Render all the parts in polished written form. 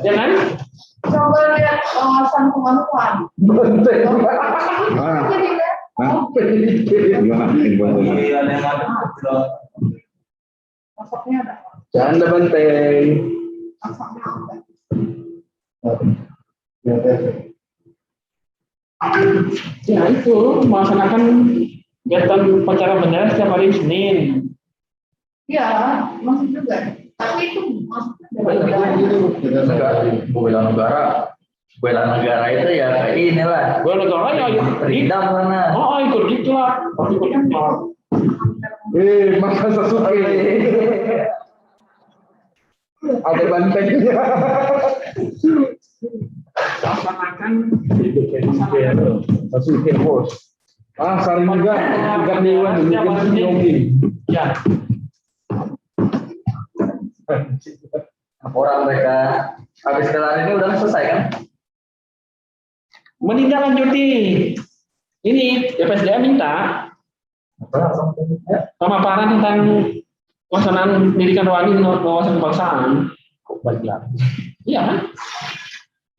Jangan coba lihat pengawasan kemampuan. Masuknya ada. Canda banteng. Ya itu melaksanakan kegiatan upacara bendera setiap hari Senin. Ya, masuk juga. Tapi itu maksudnya bela negara itu ya kayak inilah. Bela negara ya Freedom mana? Oh ikut gitu lah. Masa Sasuke. Ada bantengnya. Laksanakan Sasuke bos. Sari juga. Juga dewan jogging. Ya. Orang mereka habis kelar ini udah selesai kan? Menindaklanjuti ini BPSDM minta pemaparan tentang pelaksanaan pendidikan rohani dan wawasan kebangsaan. Kok balik lagi? Iya kan?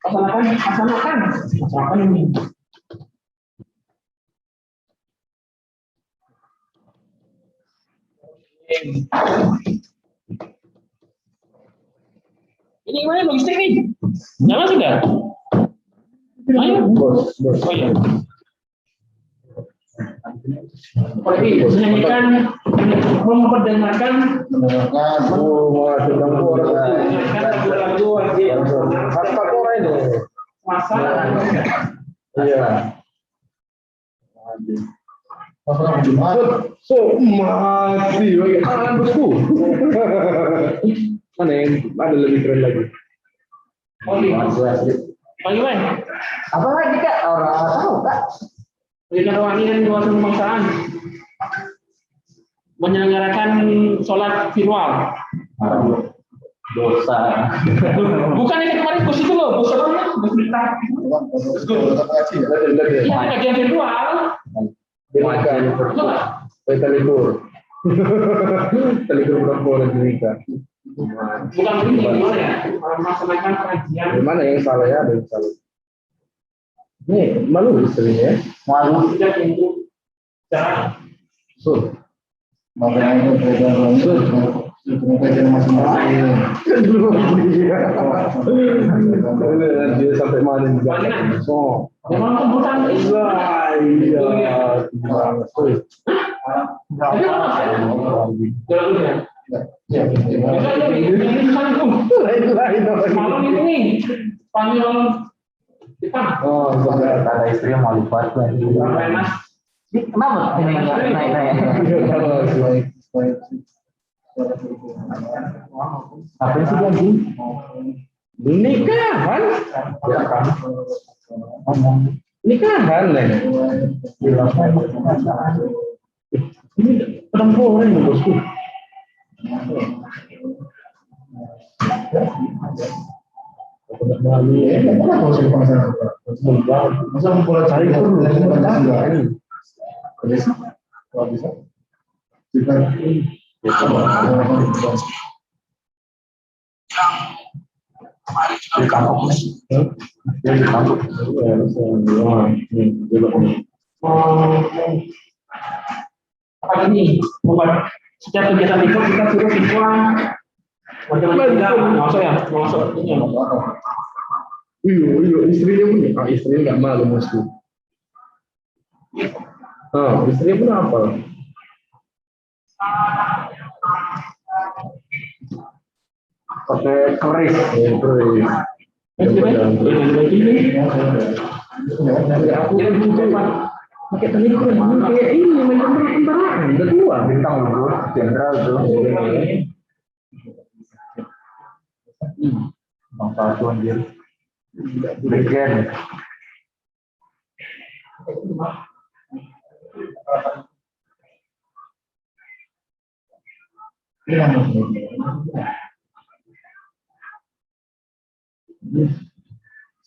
Laksanakan ini. Ini gimana logistik nih? Nyala sudah? Ayo. Bos. Oh iya. Menyanyikan, memperdengarkan lagu-lagu masa. Iya. So mati, bosku. Mana yang ada lebih keren lagi? Oh iya. Bagaimana? Apa lagi kak? Orang tahu kak? Pendidikan rohani dan wawasan kebangsaan. Menyelenggarakan sholat virtual. Dosa. Bukan yang kemarin bos itu loh, bos apa? Bos berita. Iya, kajian virtual. Coba. Telikur. Telikur berapa Amerika? Bukan begini, gimana ya? Melaksanakan kajian. Gimana yang salah ya? Ada yang salah. Nih, malu istrinya. Malu. Tidak untuk cara. Sur. Makanya itu dia sampai mana juga. Oh, Memang kebutuhan iya. malam ini nih panggil kita. Oh, kata istri mau lipat lagi. Kenapa ini naik? Apa sih lagi? Nikahan? Ya kan? Nikahan nih. Ini perempuan nih bosku. Masa mau cari dulu? Kalau bisa, kita di kampung Apa ini? Setiap kegiatan itu kita suruh siswa masuk ya, masuk ini. Iya, istrinya pun, istrinya nggak malu bosku. Istrinya pun apa? Pakai keris. Aku yang coba pakai telikur kayak ini tentara kedua Bintang luhur jenderal tuh. Bang satu anjir. Legend.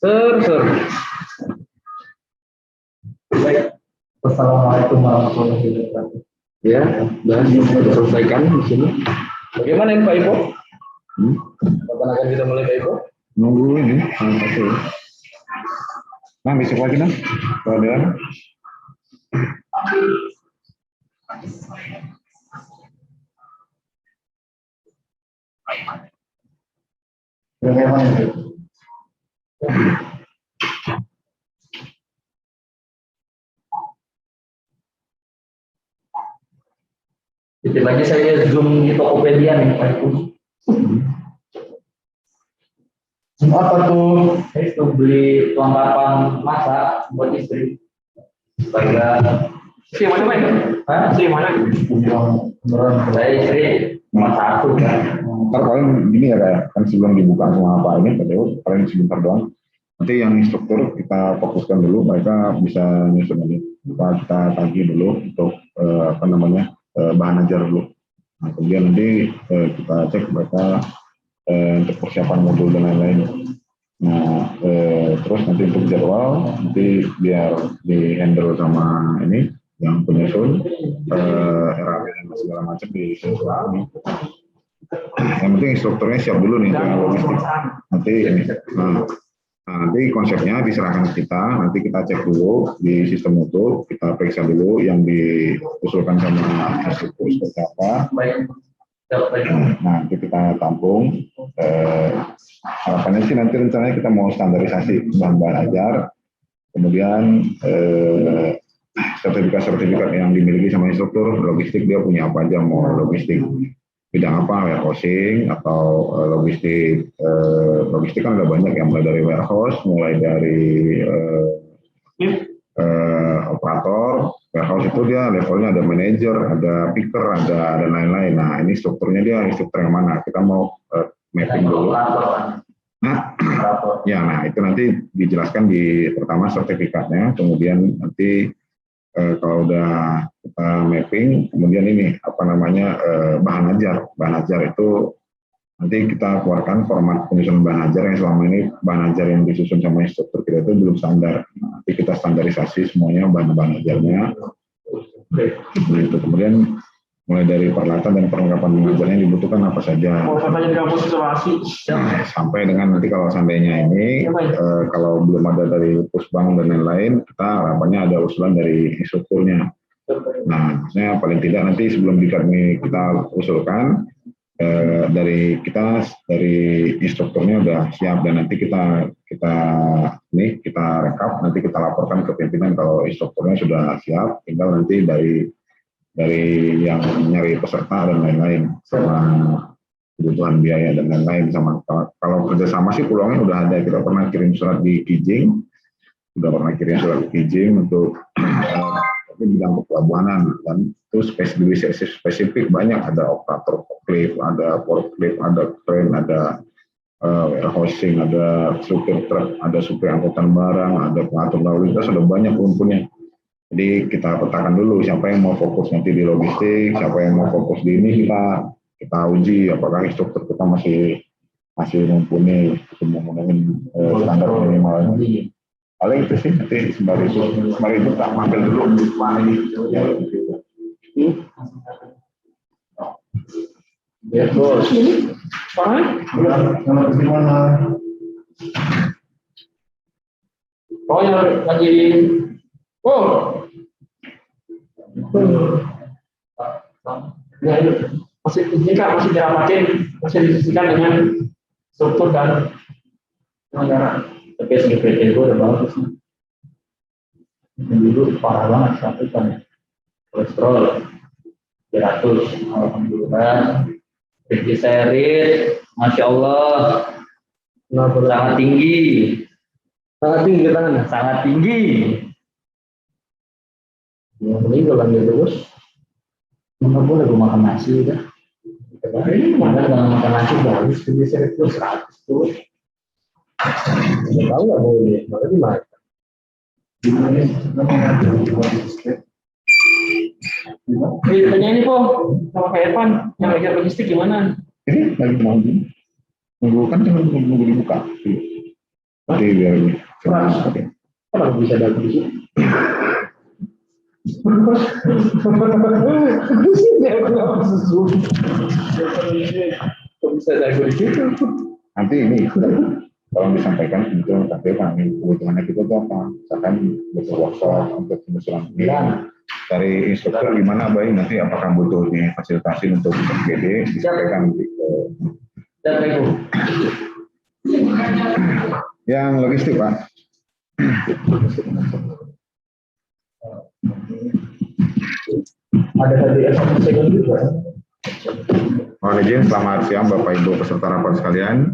Ser. Baik. Assalamualaikum warahmatullahi wabarakatuh. Ya, dan selesaikan di sini. Bagaimana ini Pak Ipo? Kapan akan kita mulai Pak Ipo? Nunggu ini satu. Nah besok lagi dong. Kalau dia Titip aja saya zoom di Tokopedia nih Pak Ibu. Apa tuh? Saya itu beli perlengkapan masak buat istri. Supaya Si mana Pak? Hah? Si mana? Saya istri cuma satu kan. ntar paling gini ya kayak kan sebelum dibuka semua apa ini PTU paling sebentar doang. Nanti yang instruktur kita fokuskan dulu, mereka bisa nyusun ini. Kita tagih dulu untuk bahan ajar dulu. Nah, kemudian nanti kita cek mereka untuk persiapan modul dan lain-lain. Nah, terus nanti untuk jadwal nanti biar di handle sama ini yang penyusun RAW dan segala macam di ini. Yang penting instrukturnya siap dulu nih dengan logistik. Nanti ini. Nanti konsepnya diserahkan ke kita, nanti kita cek dulu di sistem mutu, kita periksa dulu yang diusulkan sama instruktur seperti apa. Nah, nanti kita tampung. Harapannya sih nanti rencananya kita mau standarisasi bahan-bahan ajar, kemudian sertifikat-sertifikat yang dimiliki sama instruktur, logistik dia punya apa aja, mau logistik bidang apa, warehousing atau logistik kan ada banyak yang mulai dari warehouse, mulai dari operator. Warehouse itu dia levelnya ada manajer, ada picker, ada lain-lain. Nah ini strukturnya dia instruktur yang mana, kita mau mapping dulu. Nah itu nanti dijelaskan di pertama sertifikatnya, kemudian nanti kalau udah kita mapping, kemudian ini bahan ajar itu nanti kita keluarkan format penyusunan bahan ajar yang selama ini bahan ajar yang disusun sama instruktur kita itu belum standar. Nanti kita standarisasi semuanya bahan-bahan ajarnya. Itu kemudian mulai dari peralatan dan perlengkapan mengajarnya yang dibutuhkan apa saja. Sampai dengan nanti kalau seandainya ini kalau belum ada dari pusbang dan lain-lain, kita harapannya ada usulan dari instrukturnya. Nah, maksudnya paling tidak nanti sebelum kita usulkan dari instrukturnya udah siap dan nanti kita rekap, nanti kita laporkan ke pimpinan kalau instrukturnya sudah siap, tinggal nanti dari yang nyari peserta dan lain-lain sama kebutuhan biaya dan lain-lain. Sama kalau kerjasama sih peluangnya udah ada. Kita pernah kirim surat di Kijing, untuk bidang pelabuhanan, dan itu spesifik banyak, ada operator forklift, ada forklift, ada crane, ada warehousing, ada supir truk, ada supir angkutan barang, ada pengatur lalu lintas, ada banyak rumpunnya. Jadi kita petakan dulu siapa yang mau fokus nanti di logistik, siapa yang mau fokus di ini, kita uji apakah instruktur kita masih mumpuni untuk memenuhi standar minimal. Paling itu sih nanti sembari itu tak mampir dulu di mana ini. Ya bos. Gimana? Oh yang lagi ya, masih dirapatin, masih diskusikan dengan struktur dan negara. Tapi SGPT itu udah bagus nih. Dulu parah banget sampai kan kolesterol 300, alhamdulillah. Triglycerid, masya Allah, sangat tinggi. Sangat tinggi. Yang meninggal lagi terus. Nggak boleh gue makan nasi udah. Mana makan nasi bagus, triglycerid itu 100 tuh. Tahu nggak boleh, makanya gimana? Tanya ini Po, sama Pak Evan, yang lagi logistik gimana? Ini lagi nunggu kan cuma nunggu dibuka. Nanti biar Kenapa bisa dapat di sini? Bisa jago di situ. Nanti ini tolong disampaikan kebutuhan KPU kami, kebutuhannya kita itu apa? Misalkan butuh workshop untuk penyusunan pilihan dari instruktur gimana baik, nanti apakah butuh difasilitasi untuk PD disampaikan nanti ke yang logistik Pak. Ada tadi SMS juga. Mohon izin, selamat siang Bapak Ibu peserta rapat sekalian.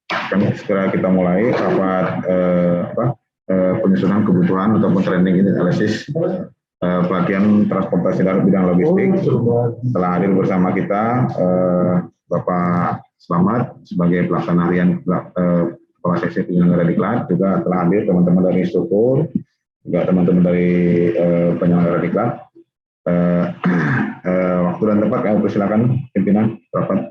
Kami segera kita mulai rapat penyusunan kebutuhan ataupun training analisis pelatihan transportasi darat bidang logistik. Telah hadir bersama kita Bapak Slamet sebagai pelaksana harian kepala seksi penyelenggara diklat, juga telah hadir teman-teman dari instruktur, juga teman-teman dari penyelenggara diklat. Waktu dan tempat kami persilakan pimpinan rapat.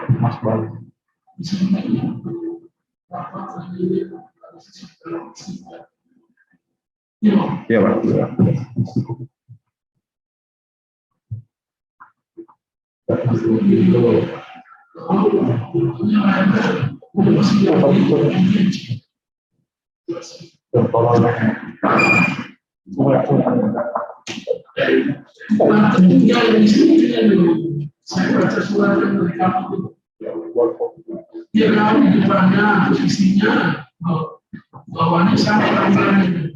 Mas Bal. Ya Pak. Saya baca surat yang dari kamu. Dia tahu di depannya, posisinya, bawahnya sama lampirannya.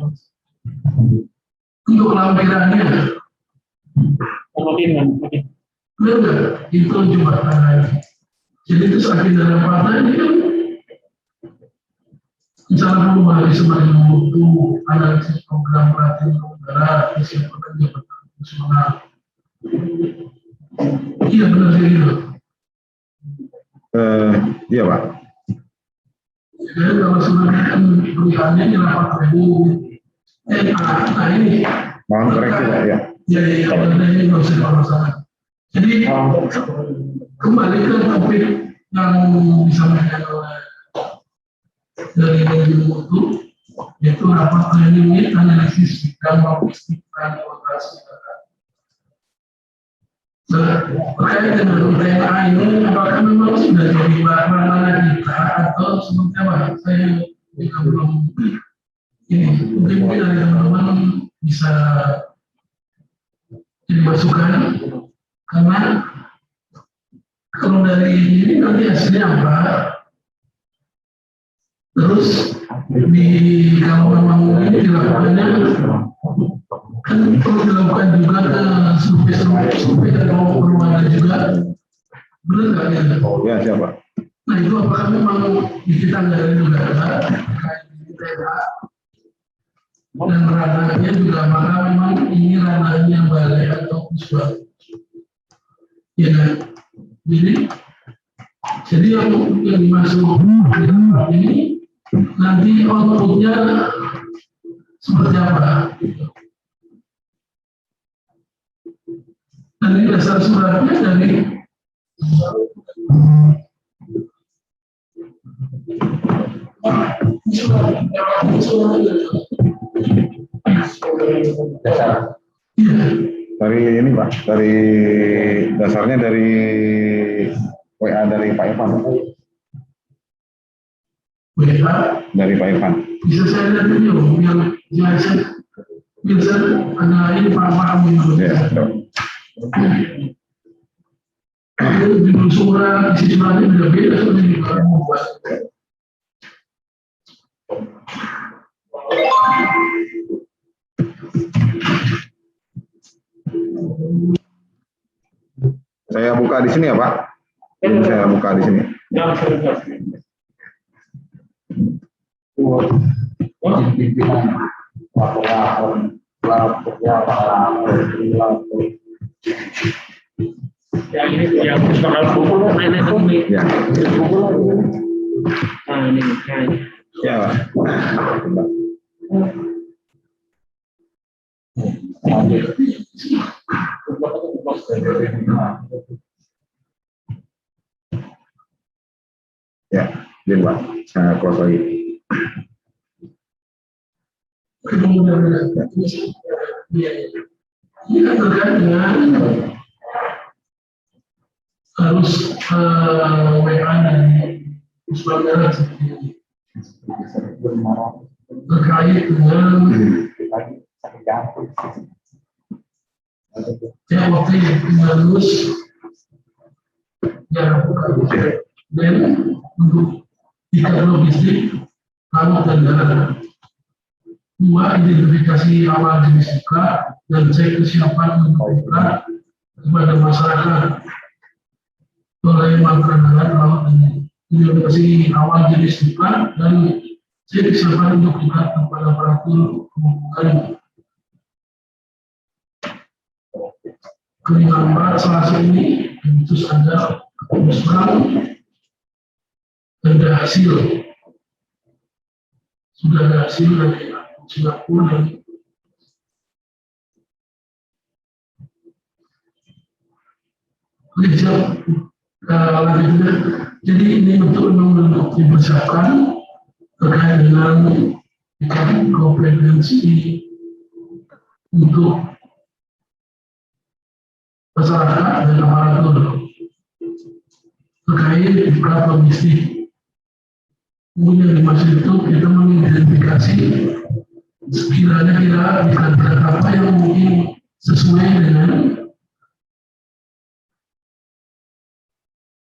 Untuk lampirannya, enggak, itu jembatan. Jadi itu sakit dalam partai ini kan, misalnya belum hari sebagai mutu, analisis program pelatihan negara, siapa kerja betul, iya benar sih gitu. Iya Pak. Jadi kalau sebenarnya kan perusahaannya di rapat training, ini. Mohon koreksi Pak ya. Ya, ini nggak usah masalah. Jadi kembali ke topik yang disampaikan oleh dari mutu, yaitu rapat training analisis bidang logistik transportasi. Terkait dengan tema ini, apakah memang sudah jadi ranah kita atau seperti apa? Saya juga belum ini. Mungkin dari teman-teman bisa dimasukkan, karena kalau dari ini nanti hasilnya apa? Terus kalau memang ini dilakukannya kan perlu dilakukan juga ke survei atau perumahan juga, benar nggak ya? Ya siapa? Nah itu apakah memang kita dari negara terkait tema dan ranahnya juga, apakah memang ini ranahnya balai atau visual? Ya kan? Jadi yang dimasuk ini nanti outputnya seperti apa? Dan ini dasar suratnya dari Dasar. Dari ini Pak, dari dasarnya dari WA dari Pak Irfan. WA Dari Pak Irfan. bisa saya lihat dulu yang biasa ada ini paham ini. Ya. Judul surat, isi suratnya beda-beda, soalnya juga membuat. Saya buka di sini ya Pak. Saya buka di sini. pimpinan Yang ini yang soal buku nenek bumi. Ya. Nah ini kan. Ya, Pak. Coba. Ya, jadi Pak, saya close lagi. Ini kan terkait dengan harus WA dan saudara terkait dengan COT yang harus dilakukan dan untuk tiket logistik laut dan darat. 2. Identifikasi awal jenis buka dan cek kesiapan untuk buka kepada masyarakat oleh melakukan darat laut dan identifikasi awal jenis buka dan cek kesiapan untuk buka kepada aparatur pembukaan. Kelima, Selasa ini tentu saja musrah ada hasil, sudah ada hasil dari Singapura. Oke, siap. Lanjutnya, jadi ini untuk dipersiapkan terkait dengan kompetensi untuk masyarakat dan aparatur terkait buka logistik. Kemudian di masa itu kita mengidentifikasi sekiranya kira-kira apa yang mungkin sesuai dengan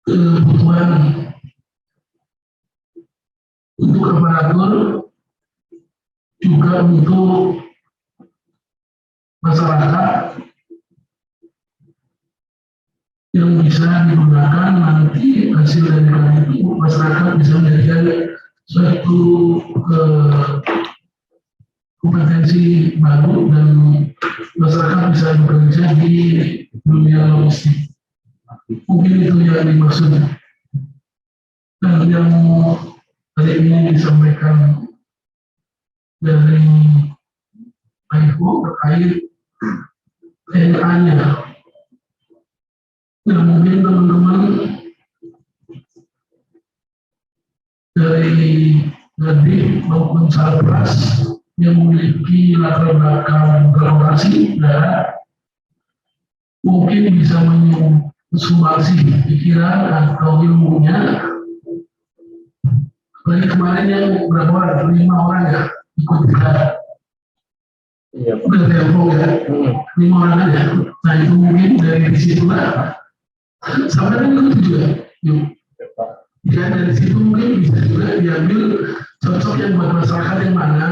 kebutuhan untuk aparatur, juga untuk masyarakat yang bisa digunakan nanti hasil dari itu masyarakat bisa menjadikan suatu kompetensi baru dan masyarakat bisa bekerja di dunia logistik. Mungkin itu yang dimaksud. Dan yang hari ini disampaikan dari IFO terkait TNA-nya. Yang mungkin teman-teman dari Gading maupun Salpras yang memiliki latar belakang birokrasi darat mungkin bisa menyumbangsi pikiran atau ilmunya. Apalagi kemarin yang berapa orang? 5 orang ya ikut darat. Iya. Udah telepon ya, 5 orang aja. Nah itu mungkin dari situlah sampai dengan itu juga. Jika dari situ mungkin bisa juga diambil cocok yang buat masyarakat yang mana.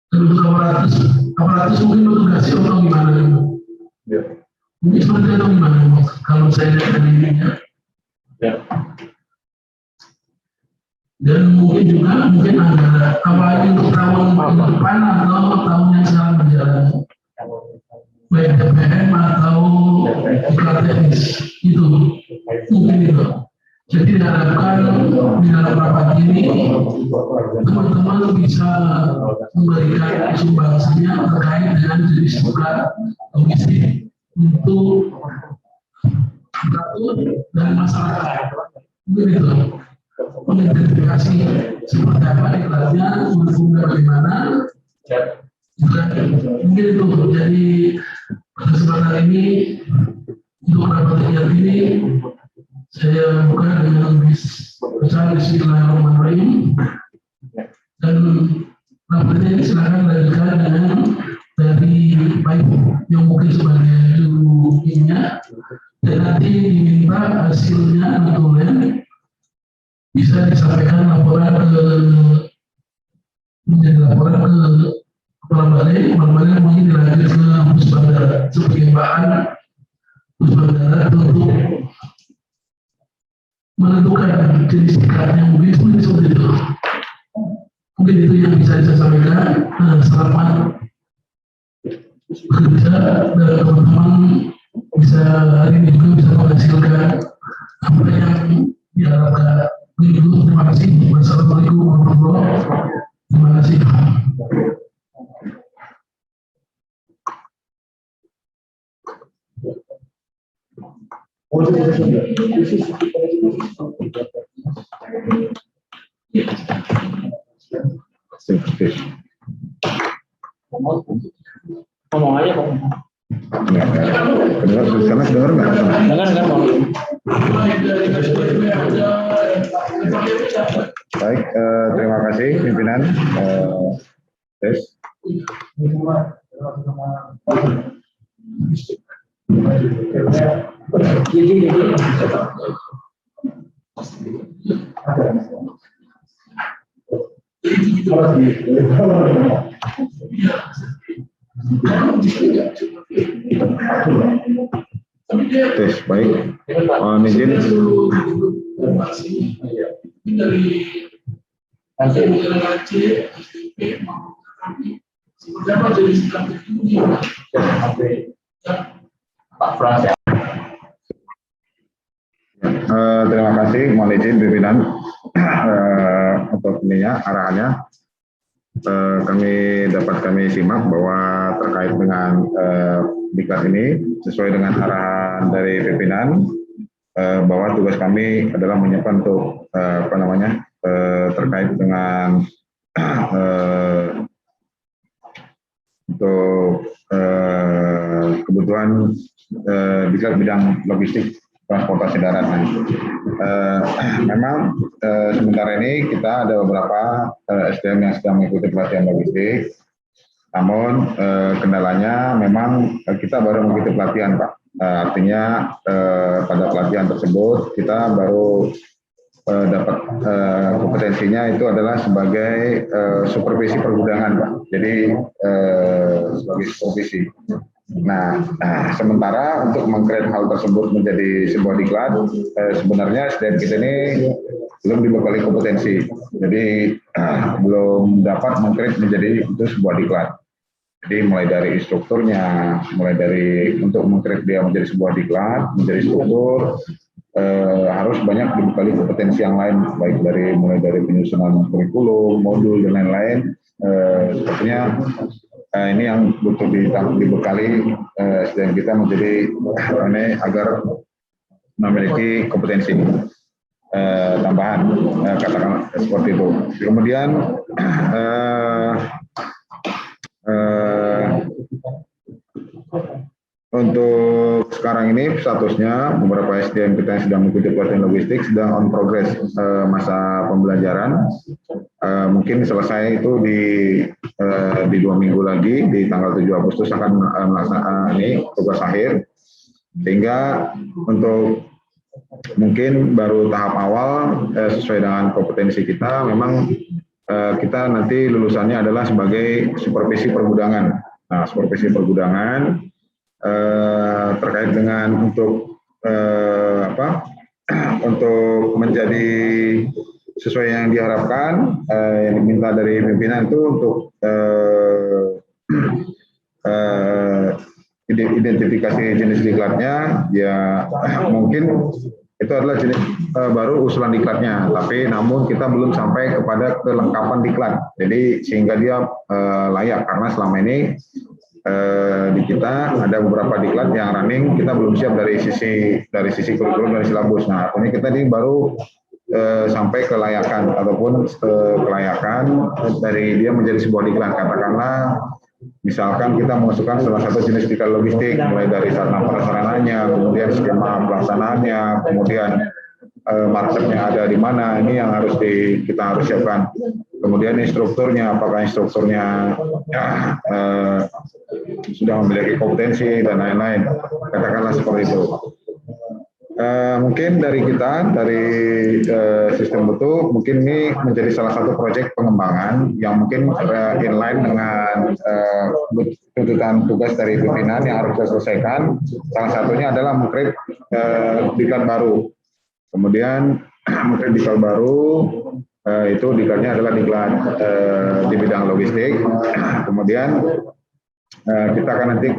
Dan untuk aparatus mungkin bertugasi atau gimana dulu. Ya. Mungkin seperti itu gimana kalau saya lihat dari ininya. Ya. Dan mungkin juga ada apalagi untuk tahun depan atau tahun yang sedang berjalan. Baik DPM atau teknis itu mungkin itu. Jadi diharapkan di dalam rapat ini teman-teman bisa memberikan sumbangsinya terkait dengan jenis buka logistik untuk aparatur dan masyarakat. Mungkin itu mengidentifikasi seperti apa iklannya, mendukungnya bagaimana. Mungkin itu jadi kesempatan ini untuk rapat kegiatan ini saya buka dengan besar Bismillahirrahmanirrahim dan rapatnya ini silakan lanjutkan dengan dari baik yang mungkin sebagai juru ininya dan nanti diminta hasilnya notulen bisa disampaikan laporan ke menjadi laporan ke kepala balai mungkin dilanjut ke bus bandara sebagai bahan bus bandara untuk menentukan jenis diklatnya, mungkin seperti itu. Mungkin itu yang bisa saya sampaikan. Selamat bekerja dan teman-teman bisa hari ini juga bisa menghasilkan apa yang diharapkan. Terima kasih. Wassalamualaikum warahmatullahi wabarakatuh. Terima kasih. Ngomong aja kok. Dengar nggak? Dengar Bang. Baik, terima kasih pimpinan. Tes. Tes, baik. Mohon izin. Terima kasih, mohon izin pimpinan untuk ininya arahannya. Kami simak bahwa terkait dengan diklat ini sesuai dengan arahan dari pimpinan bahwa tugas kami adalah menyiapkan untuk terkait dengan untuk kebutuhan diklat bidang logistik transportasi darat. Memang sementara ini kita ada beberapa SDM yang sedang mengikuti pelatihan logistik. Namun kendalanya memang kita baru mengikuti pelatihan, Pak. Artinya pada pelatihan tersebut kita baru dapat kompetensinya itu adalah sebagai supervisi pergudangan, Pak. Jadi sebagai supervisi. Nah, sementara untuk meng-create hal tersebut menjadi sebuah diklat, sebenarnya SDM kita ini belum dibekali kompetensi. Jadi belum dapat meng-create menjadi itu sebuah diklat. Jadi mulai dari instrukturnya, mulai dari untuk meng-create dia menjadi sebuah diklat, menjadi struktur, harus banyak dibekali kompetensi yang lain, baik mulai dari penyusunan kurikulum, modul dan lain-lain. Sepertinya ini yang butuh dibekali SDM kita menjadi agar memiliki kompetensi tambahan, katakan seperti itu. Kemudian untuk sekarang ini statusnya beberapa SDM kita yang sedang mengikuti pelatihan logistik sedang on progress masa pembelajaran. Mungkin selesai itu di 2 minggu lagi, di tanggal 7 Agustus akan melaksanakan tugas akhir. Sehingga untuk mungkin baru tahap awal sesuai dengan kompetensi kita, memang kita nanti lulusannya adalah sebagai supervisi pergudangan. Nah, supervisi pergudangan terkait dengan untuk untuk menjadi sesuai yang diharapkan, yang diminta dari pimpinan itu untuk identifikasi jenis diklatnya, ya mungkin itu adalah jenis baru usulan diklatnya, tapi namun kita belum sampai kepada kelengkapan diklat. Jadi sehingga dia layak, karena selama ini di kita ada beberapa diklat yang running, kita belum siap dari sisi kurikulum dan silabus. Nah, ini kita ini baru sampai kelayakan ataupun kelayakan dari dia menjadi sebuah diklat. Katakanlah misalkan kita memasukkan salah satu jenis diklat logistik, mulai dari sarana prasarananya, kemudian skema pelaksanaannya, kemudian marketnya ada di mana, ini yang harus kita harus siapkan. Kemudian instrukturnya, apakah instrukturnya sudah memiliki kompetensi dan lain-lain, katakanlah seperti itu. Mungkin dari kita, dari sistem Mutu, mungkin ini menjadi salah satu proyek pengembangan yang mungkin inline dengan tuntutan tugas dari pimpinan yang harus kita selesaikan. Salah satunya adalah meng-create diklat baru. Kemudian mungkin diklat baru itu diklatnya adalah diklat di bidang logistik. Kemudian kita akan nanti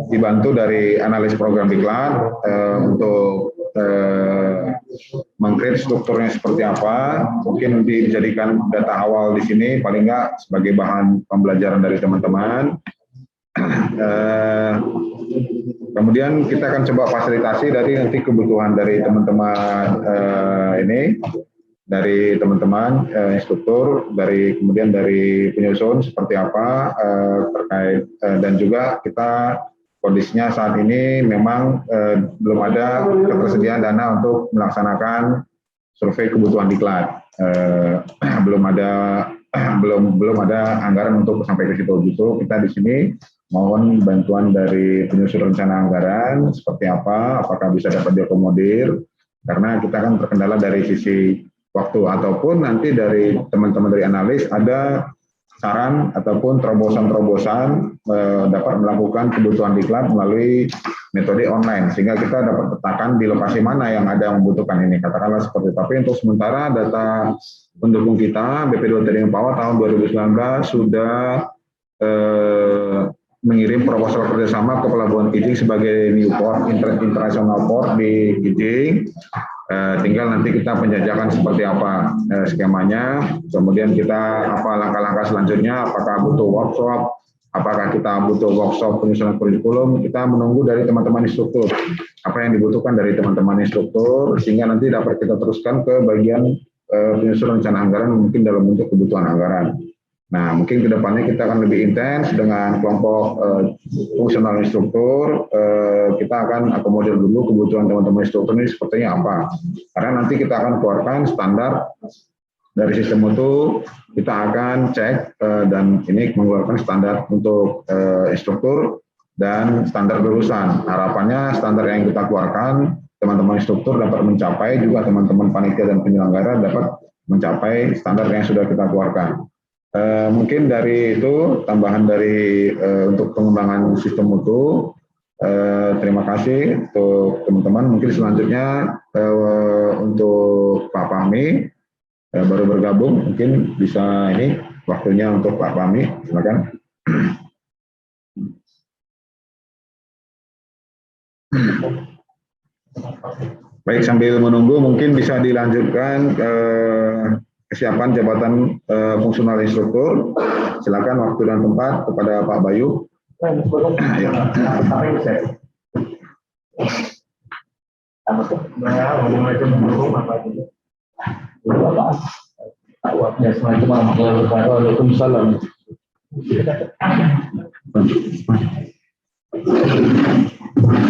dibantu dari analis program diklat untuk meng-create strukturnya seperti apa. Mungkin dijadikan data awal di sini paling nggak sebagai bahan pembelajaran dari teman-teman. Kemudian kita akan coba fasilitasi dari nanti kebutuhan dari teman-teman dari teman-teman instruktur, kemudian dari penyusun seperti apa terkait dan juga kita kondisinya saat ini memang belum ada ketersediaan dana untuk melaksanakan survei kebutuhan diklat, belum ada anggaran untuk sampai ke situ. Justru kita di sini mohon bantuan dari penyusun rencana anggaran seperti apa, apakah bisa dapat diakomodir, karena kita kan terkendala dari sisi waktu, ataupun nanti dari teman-teman dari analis ada saran ataupun terobosan-terobosan dapat melakukan kebutuhan diklat melalui metode online, sehingga kita dapat petakan di lokasi mana yang ada yang membutuhkan ini, katakanlah seperti itu. Tapi untuk sementara data pendukung kita, BP2 Trading Power tahun 2019 sudah mengirim proposal kerjasama ke Pelabuhan Kijing sebagai new port, international port di Kijing. Tinggal nanti kita penjajakan seperti apa skemanya, kemudian kita apa langkah-langkah selanjutnya, apakah butuh workshop, apakah kita butuh workshop penyusunan kurikulum, kita menunggu dari teman-teman instruktur, apa yang dibutuhkan dari teman-teman instruktur, sehingga nanti dapat kita teruskan ke bagian penyusunan rencana anggaran mungkin dalam bentuk kebutuhan anggaran. Nah, mungkin kedepannya kita akan lebih intens dengan kelompok fungsional instruktur. Kita akan akomodir dulu kebutuhan teman-teman instruktur ini sepertinya apa. Karena nanti kita akan keluarkan standar dari sistem mutu. Kita akan cek dan ini mengeluarkan standar untuk instruktur dan standar lulusan. Harapannya standar yang kita keluarkan teman-teman instruktur dapat mencapai, juga teman-teman panitia dan penyelenggara dapat mencapai standar yang sudah kita keluarkan. Mungkin dari itu tambahan dari untuk pengembangan sistem mutu. Terima kasih untuk teman-teman. Mungkin selanjutnya untuk Pak Fahmi baru bergabung, mungkin bisa ini waktunya untuk Pak Fahmi, silakan. Baik, sambil menunggu mungkin bisa dilanjutkan kesiapan jabatan fungsional instruktur. Silakan waktu dan tempat kepada Pak Bayu. Waalaikumsalam.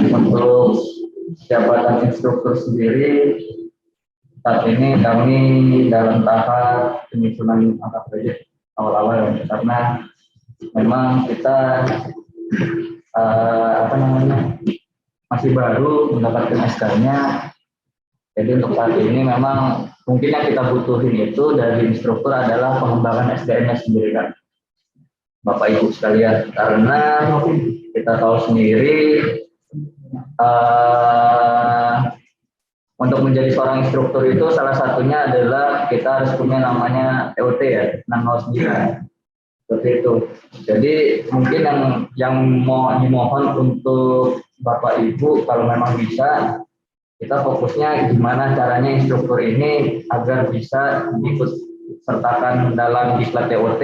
Untuk jabatan instruktur sendiri, saat ini kami dalam tahap penyusunan angka proyek awal-awal, karena memang kita masih baru mendapatkan SK-nya. Jadi untuk saat ini memang mungkin yang kita butuhin itu dari instruktur adalah pengembangan SDM-nya sendiri, kan, Bapak Ibu sekalian, karena kita tahu sendiri untuk menjadi seorang instruktur itu salah satunya adalah kita harus punya namanya EOT ya, 609. Seperti itu. Jadi mungkin yang mau dimohon untuk Bapak Ibu, kalau memang bisa, kita fokusnya gimana caranya instruktur ini agar bisa ikut sertakan dalam diklat EOT.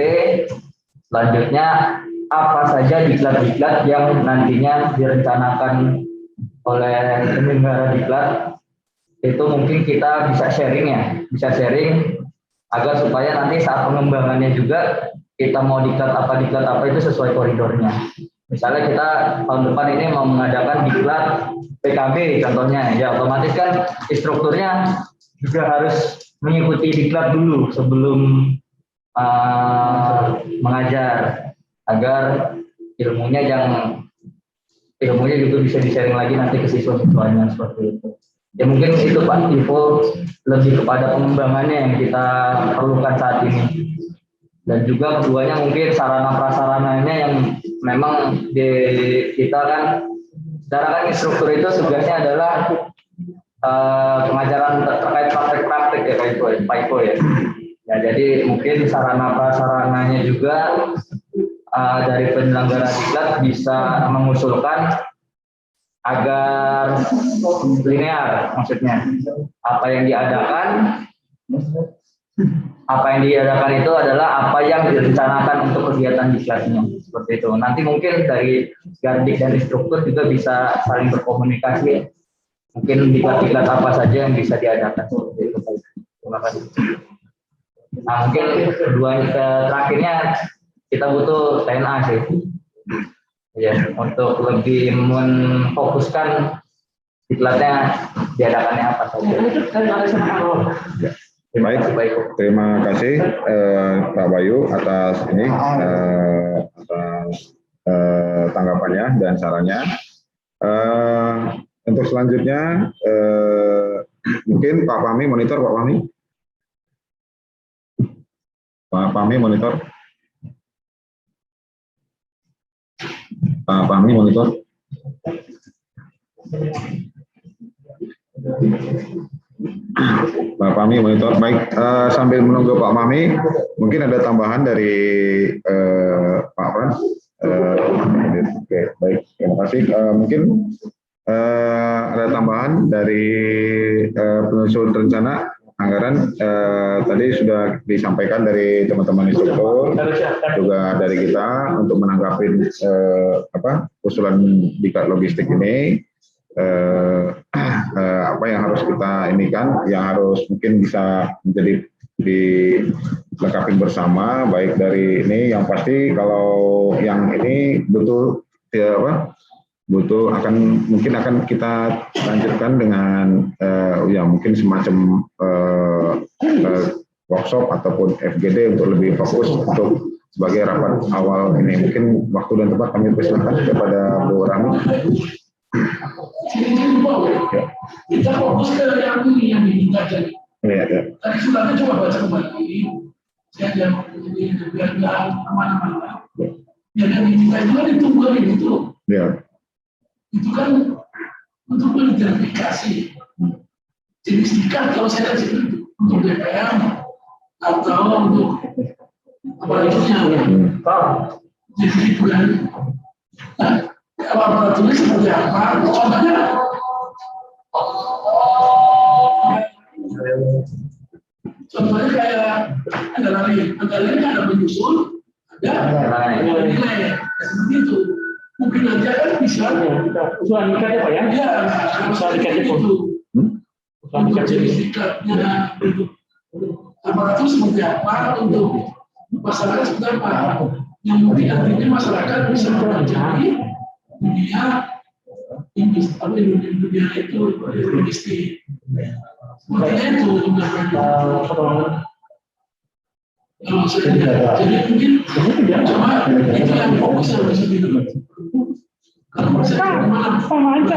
Selanjutnya apa saja diklat-diklat yang nantinya direncanakan oleh penyelenggara diklat, itu mungkin kita bisa sharing agar supaya nanti saat pengembangannya juga kita mau diklat apa itu sesuai koridornya. Misalnya kita tahun depan ini mau mengadakan diklat PKB contohnya, ya otomatis kan instrukturnya juga harus mengikuti diklat dulu sebelum mengajar, agar ilmunya juga bisa di-sharing lagi nanti ke siswa-siswanya, seperti itu. Ya mungkin itu Pak Ivo, lebih kepada pengembangannya yang kita perlukan saat ini. Dan juga keduanya mungkin sarana-prasarananya yang memang kita kan, secara kan instruktur itu tugasnya adalah pengajaran terkait praktek-praktek ya Pak Iko ya. Ya, jadi mungkin sarana prasarananya juga dari penyelenggara diklat bisa mengusulkan agar linear, maksudnya apa yang diadakan itu adalah apa yang direncanakan untuk kegiatan diklatnya, seperti itu. Nanti mungkin dari Gardik dan instruktur juga bisa saling berkomunikasi, mungkin diklat-diklat apa saja yang bisa diadakan, seperti itu. Terima kasih. Nah, mungkin terakhirnya kita butuh TNA sih, ya, untuk lebih memfokuskan diklatnya diadakannya apa saja. Ya. Baik, terima kasih Pak Bayu atas ini atas tanggapannya dan sarannya. Untuk selanjutnya mungkin Pak Fahmi monitor, Pak Fahmi. Pak Fahmi monitor. Pak Fahmi monitor. Pak Fahmi monitor. Baik, sambil menunggu Pak Fahmi, mungkin ada tambahan dari Pak Frans. Oke, baik, terima kasih. Mungkin ada tambahan dari penyusun rencana anggaran. Tadi sudah disampaikan dari teman-teman instruktur, juga dari kita untuk menanggapi usulan diklat logistik ini. Apa yang harus kita inikan, yang harus mungkin bisa menjadi dilengkapi bersama, baik dari ini yang pasti kalau yang ini butuh mungkin akan kita lanjutkan dengan ya mungkin semacam workshop ataupun FGD untuk lebih fokus untuk sebagai rapat awal ini. Mungkin waktu dan tempat kami persilakan kepada Bu Rami. Kita fokus ke yang ini yang diminta jadi. Tadi suratnya coba baca kembali. Saya jangan ini biar nggak aman-aman. Biar yang diminta itu kan ditunggu itu. Ya. Itu kan untuk mengidentifikasi jenis diklat kalau saya lihat itu untuk DPM atau untuk aparaturnya. Jadi itu kan. Nah, kalau aparaturnya seperti apa? Contohnya kayak ada lain ada penyusun, ada nilai, seperti itu. Mungkin nanti akan bisa usulan diklatnya Pak ya? Ya, usulan diklatnya itu. Untuk jenis diklatnya, aparatur seperti apa, untuk masyarakat seperti apa. Yang mungkin nantinya masyarakat bisa mempelajari dunia itu logistik. Sepertinya itu jadi mungkin cuma itu yang fokus yang bisa dulu. Kalau misalnya kemana? Sama aja.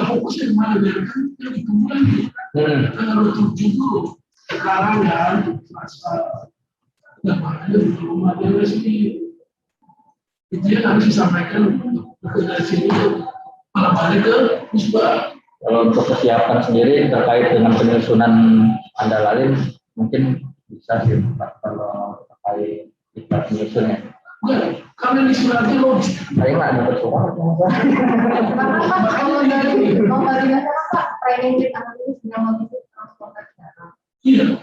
Fokusnya kemana? Biar kan yang ditunggu lagi. Kalau tujuh dulu sekarang kan makanya di rumah dia sini itu yang harus disampaikan dari sini malah balik ke musbah. Kalau untuk kesiapan sendiri terkait dengan penyusunan Andalalim mungkin bisa sih Pak kalau terkait kita penyusunnya. Enggak, karena di suratnya logis. Saya nggak dapat surat. Karena Pak kalau dari Pak training with analis dengan logistik transportasi darat. Iya.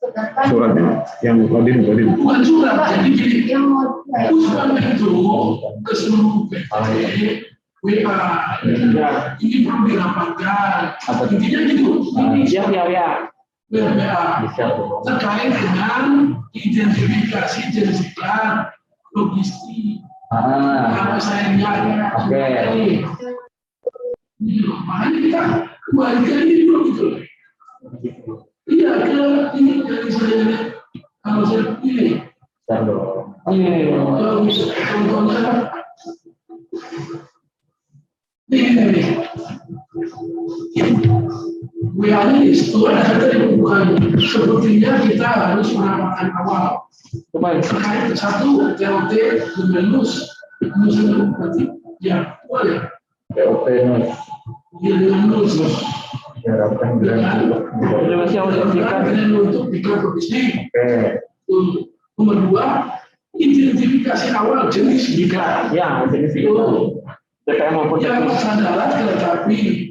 Sedangkan Surat yang Odin. Bukan surat, jadi gini. yang mau Usulan itu ke seluruh PT, WA, ini perlu dirapatkan. Intinya gitu. Ya. WA terkait dengan identifikasi jenis iklan, logistik. Apa saya lihat? Oke. Makanya kita kembali ke ini dulu gitu. Iya, ke ini dari saya kalau saya pilih. Kalau contohnya ini WA ini itu ada dari pembukaan. Sepertinya kita harus menambahkan awal. Terkait satu TOT Gemenus berarti ya boleh. TOT Renus. Diharapkan Indonesia menjadikan Untuk diklat logistik. Oke. Nomor 2, identifikasi awal jenis jika ya jenis itu DPM maupun yang teknis. adalah kereta api.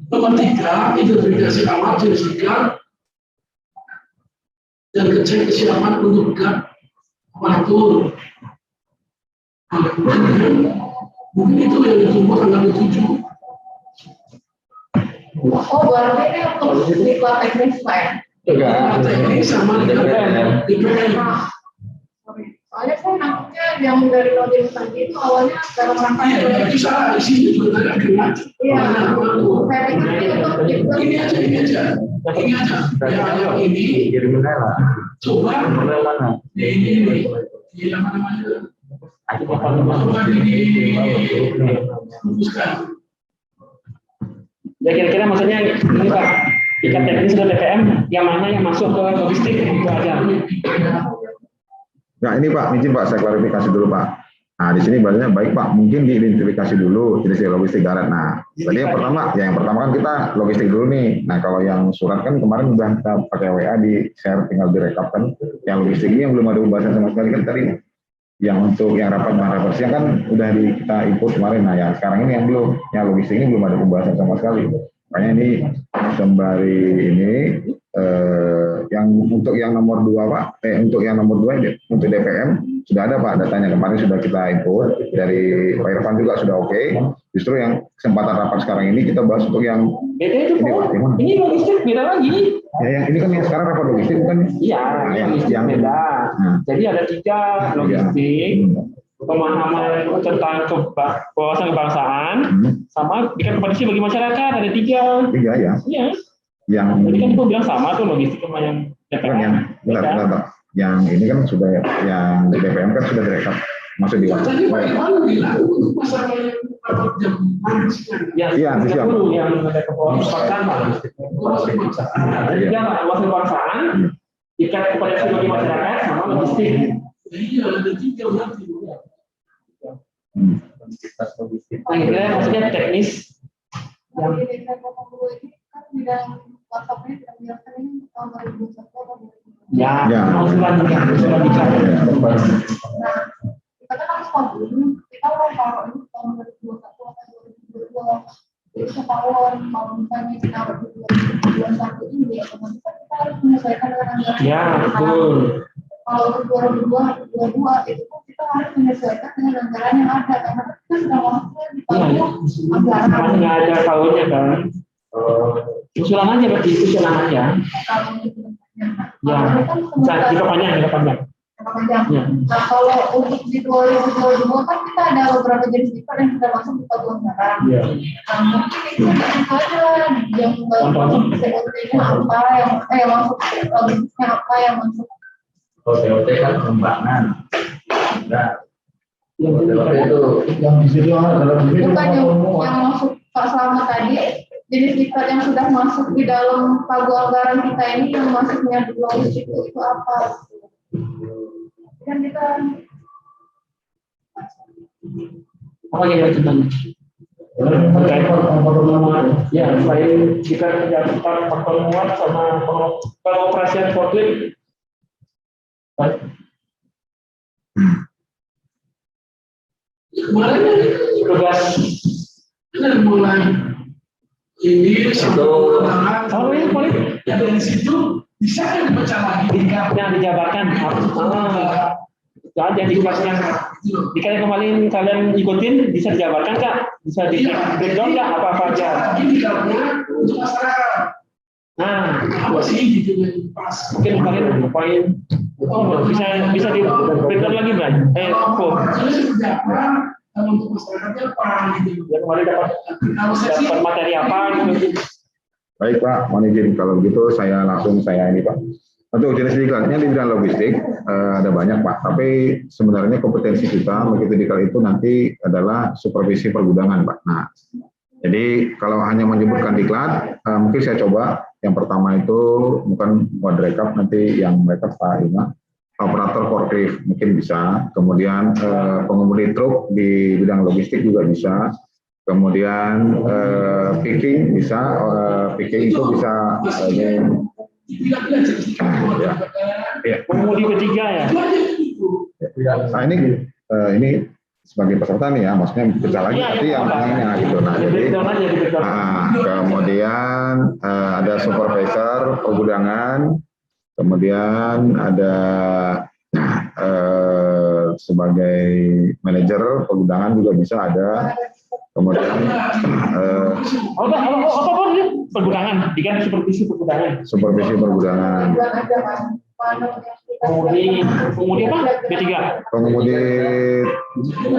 Nomor 3, identifikasi awal jenis ikan dan cek kesiapan untuk ikan aparatur. Mungkin itu yang ditunggu tanggal 7. Oh, berarti ini untuk diklat teknis Pak ya? Diklat teknis sama DPM. Nah, sorry. Soalnya saya nangkepnya yang dari login tadi itu awalnya dalam rangka Iya, itu salah di sini juga ada kena. iya, saya pikir ini untuk diklat Ini aja. Yang ini kirimin lah. coba Kirimin mana? ini apa namanya? Coba dihapuskan. Ya kira-kira maksudnya ini Pak, ikan teknis dan DPM yang mana yang masuk ke logistik itu aja. Nah ini Pak, izin Pak saya klarifikasi dulu Pak. Nah di sini bahannya baik Pak, mungkin diidentifikasi dulu jenis logistik darat. Nah tadi yang pertama kan kita logistik dulu nih. Nah kalau yang surat kan kemarin udah kita pakai WA di share, tinggal direkap kan. Yang logistik ini yang belum ada pembahasan sama sekali kan tadi. Yang untuk yang rapat siang kan udah kita input kemarin. Nah yang sekarang ini yang belum, yang logistik ini belum ada pembahasan sama sekali. Makanya ini sembari ini yang untuk yang nomor 2 Pak, untuk yang nomor 2 untuk DPM sudah ada Pak datanya, kemarin sudah kita input dari Pak Irfan juga sudah oke. Justru yang kesempatan rapat sekarang ini kita bahas untuk yang Beda itu ini Pak, Pak. gimana? Ini logistik beda lagi. Ya yang ini kan yang sekarang rapat logistik bukan? Iya, logistik yang beda. Jadi ada 3 logistik, pemahaman tentang wawasan kebangsaan, sama ikan kompetisi bagi masyarakat ada 3. 3 ya. Iya. Yang Jadi kan itu bilang sama tuh logistik sama yang kan DPM. bentar. Yang ini kan sudah yang DPM kan sudah direkap masuk di Tadi Pak Iwan bilang untuk masalah yang jam Ya, Iya, yang siap. 30 yang ada kebangsaan Pak. Ada 3 Pak, wawasan kebangsaan, ikan kompetisi bagi masyarakat, sama logistik. Iya, ada 3 berarti. Nah, kira maksudnya teknis. yang di desa Kota ini kan bidang WhatsApp-nya tidak menjelaskan ini tahun 2021 atau 2022. Ya, Ya. usulan bicara. Nah, kita kan harus tahu, kita mau taruh ini tahun 2021 atau 2022. Jadi ketahuan kalau misalnya kita 2021 ini, otomatis kan kita harus menyesuaikan dengan anggaran. Ya, betul. Kalau untuk 2022 itu kan kita harus menyesuaikan dengan anggaran yang ada karena kita sudah masuk di tahun anggaran. Masih nggak ada tahunnya kan. Usulan aja berarti, usulan aja. Kalau itu Ya, bisa diperpanjang. Ya. Nah, kalau untuk di 2022 kan kita ada beberapa jenis ikan yang sudah masuk di tahun anggaran. Ya. Nah, mungkin itu aja yang COT-nya apa yang masuk, logistiknya apa yang masuk. OTOT kan pengembangan. Nah, OTOT itu Yang di situ adalah Bukan yang masuk Pak Slamet tadi, jenis ikan yang sudah masuk di dalam pagu anggaran kita ini yang masuknya di logistik itu apa? Kan kita Apa yang kita tentang? Ya, selain kita kerja tentang faktor muat sama pengoperasian forklift. Kemarin Tugas kan mulai ini Oh, ya, boleh. dari situ bisa kan dipecah lagi. yang dijabarkan. Saat yang dikasihkan, jika yang kemarin kalian ikutin bisa dijabarkan Kak? Bisa di breakdown nggak apa-apa aja? Ini kalau untuk masyarakat Nah, apa sih gitu yang pas. mungkin kalian poin bisa di breakdown lagi Bang? Kalau seperti apa, kalau untuk masyarakatnya apa gitu. Ya kemarin dapat materi apa gitu. Baik Pak, mohon izin kalau begitu saya ini Pak. Untuk jenis diklatnya di bidang logistik ada banyak Pak, tapi sebenarnya kompetensi kita begitu diklat itu nanti adalah supervisi pergudangan Pak. Nah, jadi kalau hanya menyebutkan diklat, mungkin saya coba yang pertama itu bukan buat rekap nanti yang mereka Pak Ima. operator forklift mungkin bisa, kemudian pengemudi truk di bidang logistik juga bisa, kemudian picking bisa, picking itu bisa ya. Pengemudi ketiga ya. Nah ini sebagai peserta nih ya, maksudnya kerja lagi nanti yang lainnya gitu. Nah jadi kemudian ada supervisor pergudangan, kemudian ada sebagai manajer pergudangan juga bisa ada, kemudian apa pergudangan, ikan supervisi pergudangan. Supervisi pergudangan. Pengemudi apa? B3. Pengemudi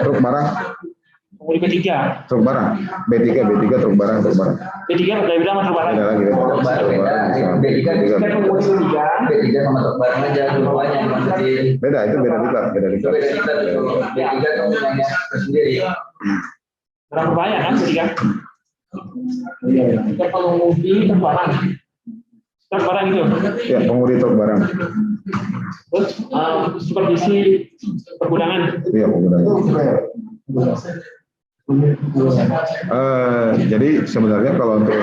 truk barang. Pengemudi B3. Truk barang. B3 truk barang. B3 berbeda sama truk barang. Beda lagi. Truk barang beda. B3 pengemudi B3 sama truk barang aja dua-duanya dimasukin. Beda, itu beda diklat. B3 kan punyanya tersendiri. Barang berbahaya kan B3. Kita pengemudi truk barang. Truk barang itu. Ya, pengemudi truk barang. Terus supervisi pergudangan. Iya, pergudangan. Jadi sebenarnya kalau untuk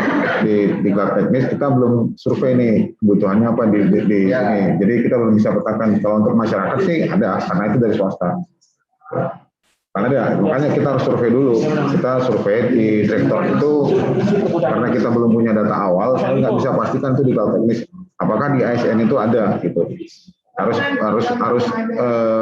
di diklat teknis kita belum survei nih kebutuhannya apa di ini. Jadi kita belum bisa petakan. Kalau untuk masyarakat sih ada, karena itu dari swasta. Karena ada, makanya kita harus survei dulu. Kita survei di direktur itu karena kita belum punya data awal, saya nggak bisa pastikan itu di diklat teknis. Apakah di ASN itu ada gitu. Harus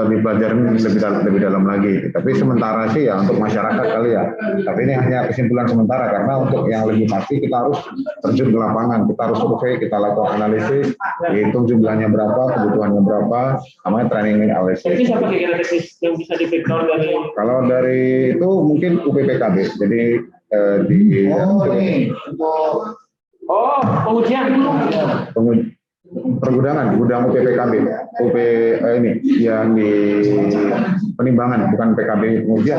dipelajarin lebih dalam lagi. Tapi sementara sih ya untuk masyarakat kali ya. Tapi ini hanya kesimpulan sementara karena untuk yang lebih pasti kita harus terjun ke lapangan. Kita harus survei, kita lakukan analisis, hitung jumlahnya berapa, kebutuhannya berapa, namanya training AWC. Teknis apa kira-kira teknis yang bisa di breakdown dari? Kalau dari itu mungkin UPPKB. Jadi pengujian. Pergudangan, gudang UPPKB, ini yang di penimbangan, bukan PKB pengujian.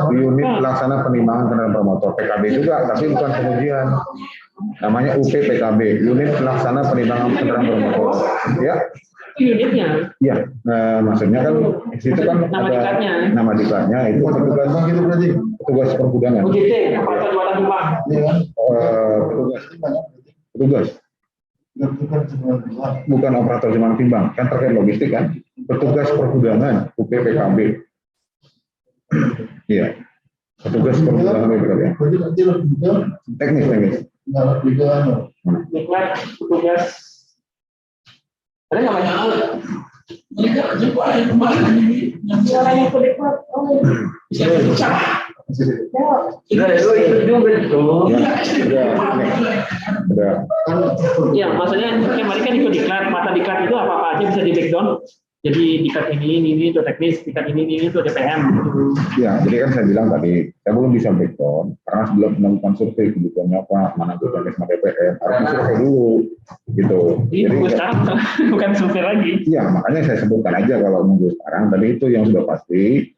Unit pelaksana penimbangan kendaraan bermotor, PKB juga, tapi bukan pengujian. Namanya UPPKB, unit pelaksana penimbangan kendaraan bermotor. Ya. Unitnya? Iya, maksudnya kan di situ kan nama diklatnya itu petugas pergudangan. UJT, Operator Jembatan Timbang. Petugas. Bukan operator jembatan timbang, kan terkait logistik kan. Petugas pergudangan UPPKB. Iya. Petugas pergudangan UPPKB. Teknis. Diklat petugas. Ada nggak banyak? Orang yang pedeklat. Ya, maksudnya kemarin kan ikut diklat, mata diklat itu apa aja bisa di breakdown. Jadi diklat ini itu teknis, diklat ini itu DPM. Ya, jadi kan saya bilang tadi, saya belum bisa breakdown karena sebelum melakukan survei kebutuhannya apa, mana itu teknis sama DPM, harus survei dulu, gitu. Jadi sekarang bukan survei lagi. Iya, makanya saya sebutkan aja kalau nunggu sekarang. Tadi itu yang sudah pasti.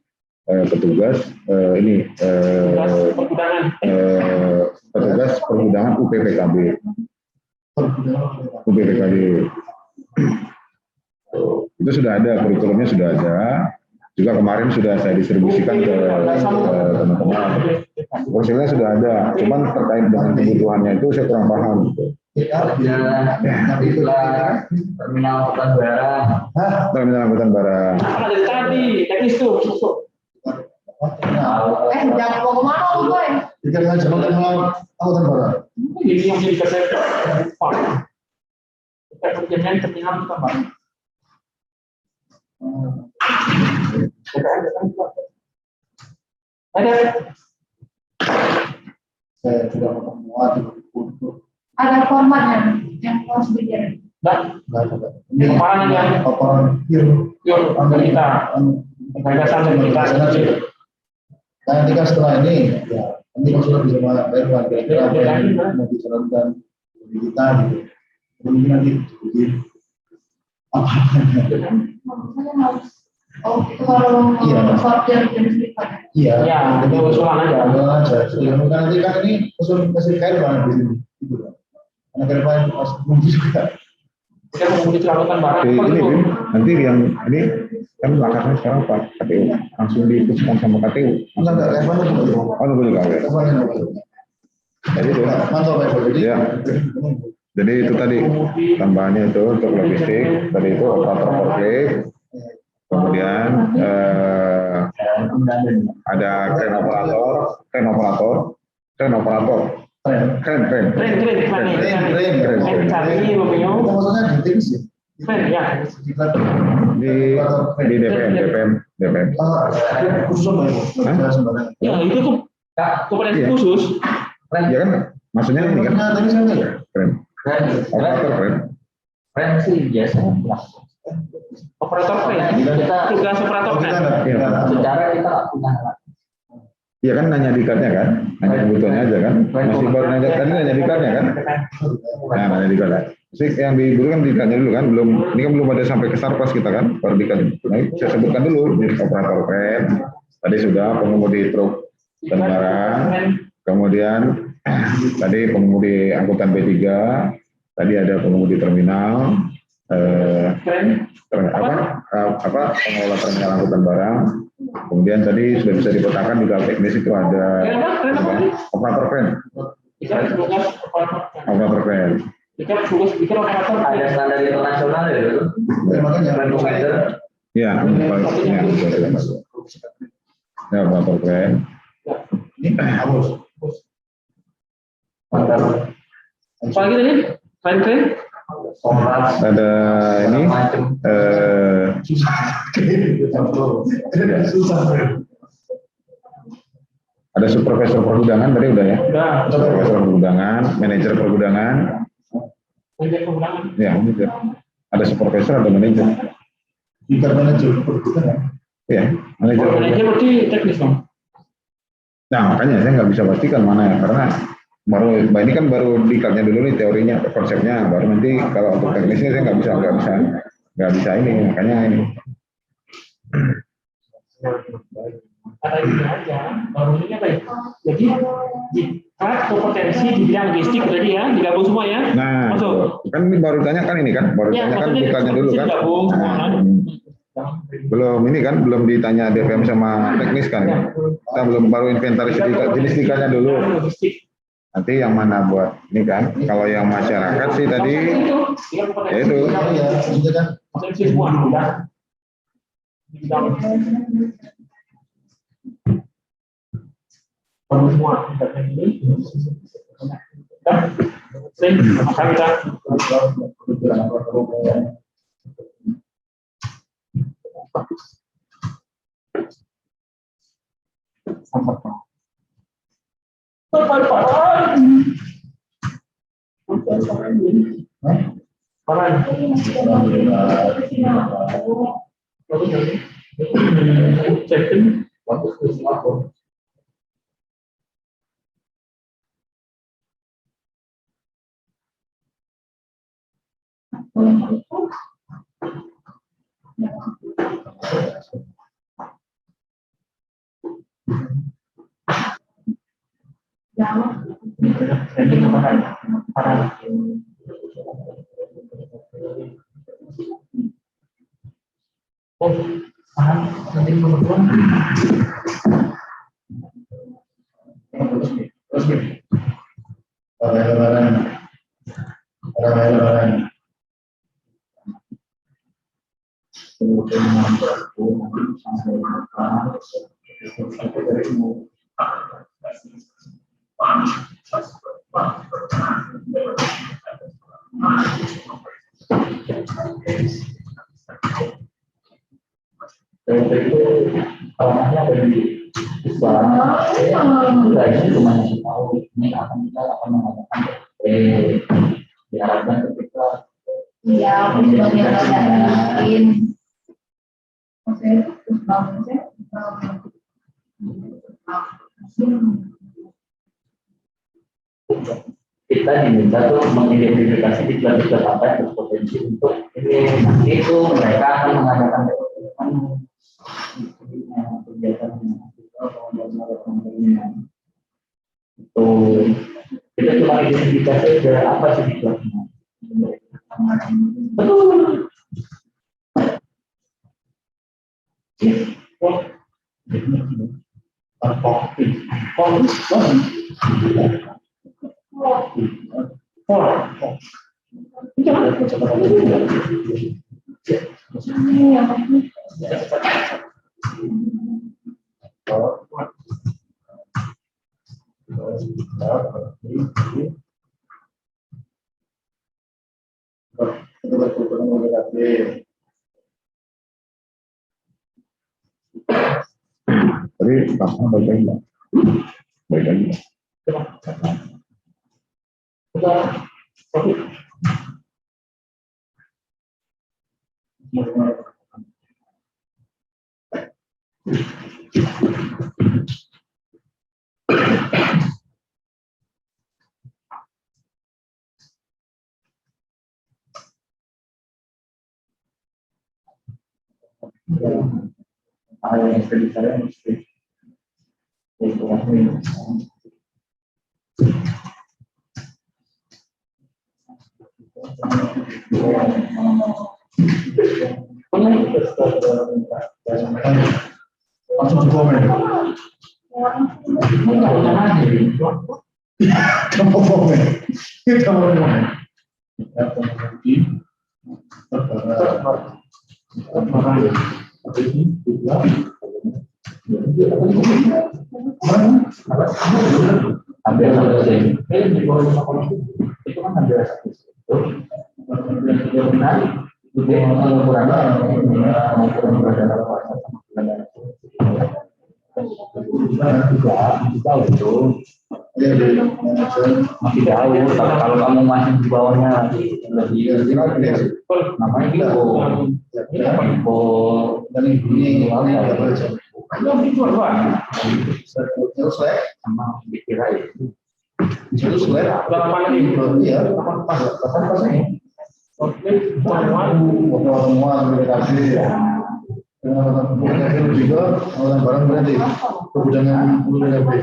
Petugas petugas pergudangan UPPKB. Itu sudah ada, kurikulumnya sudah ada. Juga kemarin sudah saya distribusikan ke teman-teman. Kursilnya sudah ada, cuman terkait dengan kebutuhannya itu saya kurang paham. Gitu. Terminal angkutan barang. Terminal angkutan barang. Dari tadi teknis tuh. Jangan mau kemana gue? Dikasih jembatan angkutan barang. Ini yang jadi kesehatan. Kerjanya terminal angkutan barang. Ada. Saya sudah ketemu Ada formatnya yang harus dikirim. Nah, ada. kemarin yang Laporan yuk kita gagasan dan kita. Nah, nanti kan setelah ini, ya, nanti kan sudah bisa bayar kira-kira apa yang mau disarankan bagi kita gitu. Mungkin nanti diskusi apa Maksudnya harus, itu kalau sortir jenis lipat. Iya. Ya, itu usulan aja. Mungkin nanti kan ini usul kain banget di sini. Gitu. Karena ke depan harus bungkus juga. Kita mengundi angkutan barang. Oke, Apa ini itu? Bim, nanti yang ini kan lakasnya sekarang Pak KPU langsung diputuskan sama KPU. Enggak, Evan itu. Oh, nunggu juga ya. Evan itu. Jadi itu. Mantap, Pak. Ya. Jadi itu tadi tambahannya itu untuk logistik. Tadi itu operator forklift. Kemudian ada kren operator. Kren. Ini Romeo. Itu maksudnya di tim sih. Keren ya. Di DPM. Khusus apa ya? Hah? Ya itu tuh kompetensi Iya. khusus. Ya kan, maksudnya ini kan Nah, tadi saya enggak ya? keren. Operator keren. Keren sih biasanya langsung. Operator keren. Kita Tugas operator Kita keren. enggak. Iya. secara kita nggak punya alat. Iya kan nanya dikatnya kan, nanya kebutuhannya aja kan. Masih baru nanya dikatnya kan. Nah, nanya dikatnya. Sih yang diburu kan dikatnya dulu kan, ini kan belum ada sampai ke Sarpas kita kan, baru dikat. Nah, saya sebutkan dulu, jadi operator kren, tadi sudah pengemudi truk dan barang, kemudian tadi pengemudi angkutan B3, tadi ada pengemudi terminal, Keren. pengelola terminal angkutan barang. Kemudian tadi sudah bisa dipetakan di dalam teknis itu ada operator kren, Bicara tugas operator kren. bicara operator Ada standar internasional ya itu. Makanya Randomizer. Ya, ya operator kren. ini harus. Mantap. Apalagi tadi keren. Kompas. Ada ini Macam. Susah. ada supervisor pergudangan tadi udah ya. Udah. Supervisor pergudangan, manajer pergudangan. Manajer pengurangan. Ya, manajer. Ada supervisor, ada manajer. Bukan manajer pergudangan. Ya, manajer. Manajer berarti teknis dong. Nah, makanya saya nggak bisa pastikan mana ya, karena ini kan baru dikatnya dulu nih teorinya, konsepnya, baru nanti kalau untuk teknisnya saya nggak bisa ini, makanya ini. Ada ini aja, baru ini apa ya? Jadi kompetensi di bidang logistik tadi ya, digabung semua ya. Nah, Masuk. kan ini baru tanya kan ini kan, baru Ya, tanya kan maksudnya dikatnya dulu kan. digabung semua Nah, kan. belum ditanya DPM sama teknis kan. Kita belum baru inventaris jenis dikatnya dulu. Logistik. Nanti yang mana buat ini kan, kalau yang masyarakat sih tadi, ya itu. Ya, sudah kan. Kompetensi semua ya. Di bidang semua ini. Dan maka kita nanti nomor 2. Lebaran. Dan itu alamannya ada di Islam. Ini cuma ngasih tahu ini kita akan mengadakan diharapkan ketika Iya, aku juga yang ada yakin. Maksudnya terus bangunnya kita diminta tuh mengidentifikasi diklat-diklat apa yang berpotensi untuk ini. Nanti itu mereka akan mengadakan kegiatan itu kita cuma identifikasi aja apa sih diklatnya. Betul. Tapi pasnya baik lagi nggak? Baik lagi nggak? Langsung komen. Kamu komen. Kita mau komen. Hampir satu sen. Itu kan hampir satu sen. Benar. Itu ukuran jauh itu. Masih jauh. Kalau kamu masih di bawahnya lebih namanya info Dan ini sama dikira itu. itu selera. Berapa nih? Iya. Pertemuan komunikasi dengan juga orang barang berarti kebudangan lebih.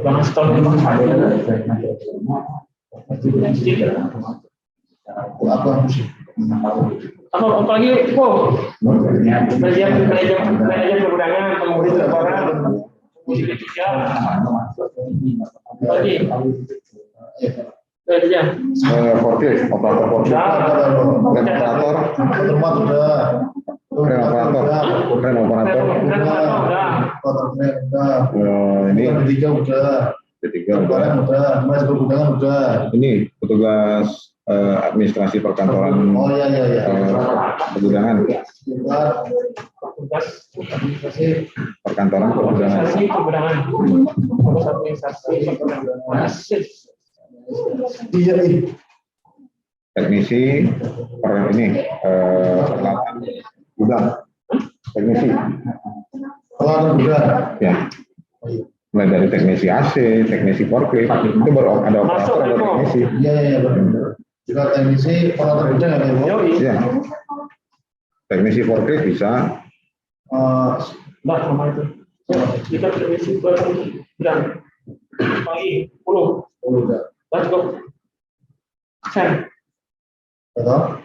Jangan setahun itu Apa musik? apa lagi? Oh, manajer pergudangan, pengemudi lebaran, musik juga. Lagi, aja. Forklift, operator forklift, rem operator, Rumah sudah. rem operator, ini Ketiga udah. ketiga Lebaran udah. Mas pergudangan udah. ini petugas administrasi perkantoran Oh iya. pergudangan, Kita Tugas perkantoran pergudangan. administrasi pergudangan, tugas administrasi pergudangan. iya nih. Teknisi ini peralatan gudang, teknisi Kalau udah. ya, mulai dari teknisi AC, teknisi forklift itu baru ada operator, ada teknisi. Iya benar. Jika teknisi operator udah nggak ada. Ya, teknisi forklift bisa. Nah, sama itu. Kita permisi dan pagi 10. Udah. Let's go. Sen. Betul.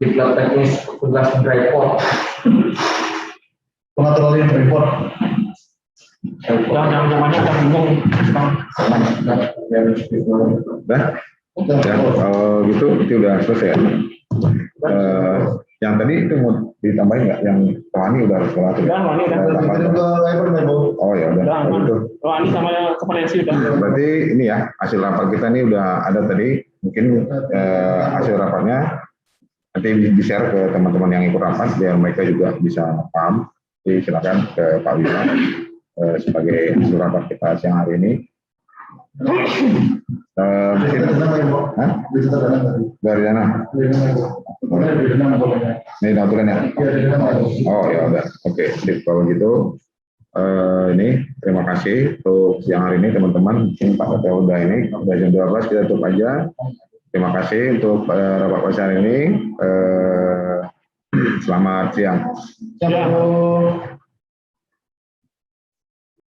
diklat teknis tugas driver. Pengaturan report. Yang namanya agak bingung. Udah, ya, kalau gitu itu udah selesai ya. Yang tadi itu mau ditambahin nggak? Yang Rohani udah harus kelar. Udah, Rohani udah. Oh ya udah. Kalau gitu. Rohani sama kompetensi udah. Berarti ini ya hasil rapat kita ini udah ada tadi. Mungkin hasil rapatnya nanti di-share ke teman-teman yang ikut rapat biar mereka juga bisa paham. Jadi silakan ke Pak Wira sebagai hasil rapat kita siang hari ini. Dari dana. Ini aturan ya. Oh ya udah. Oke, sip kalau gitu. Ini terima kasih untuk siang hari ini teman-teman. Ini Pak Ketua udah ini udah jam 12 kita tutup aja. Terima kasih untuk rapat pemeriksaan ini. Selamat siang. Siap, Bro.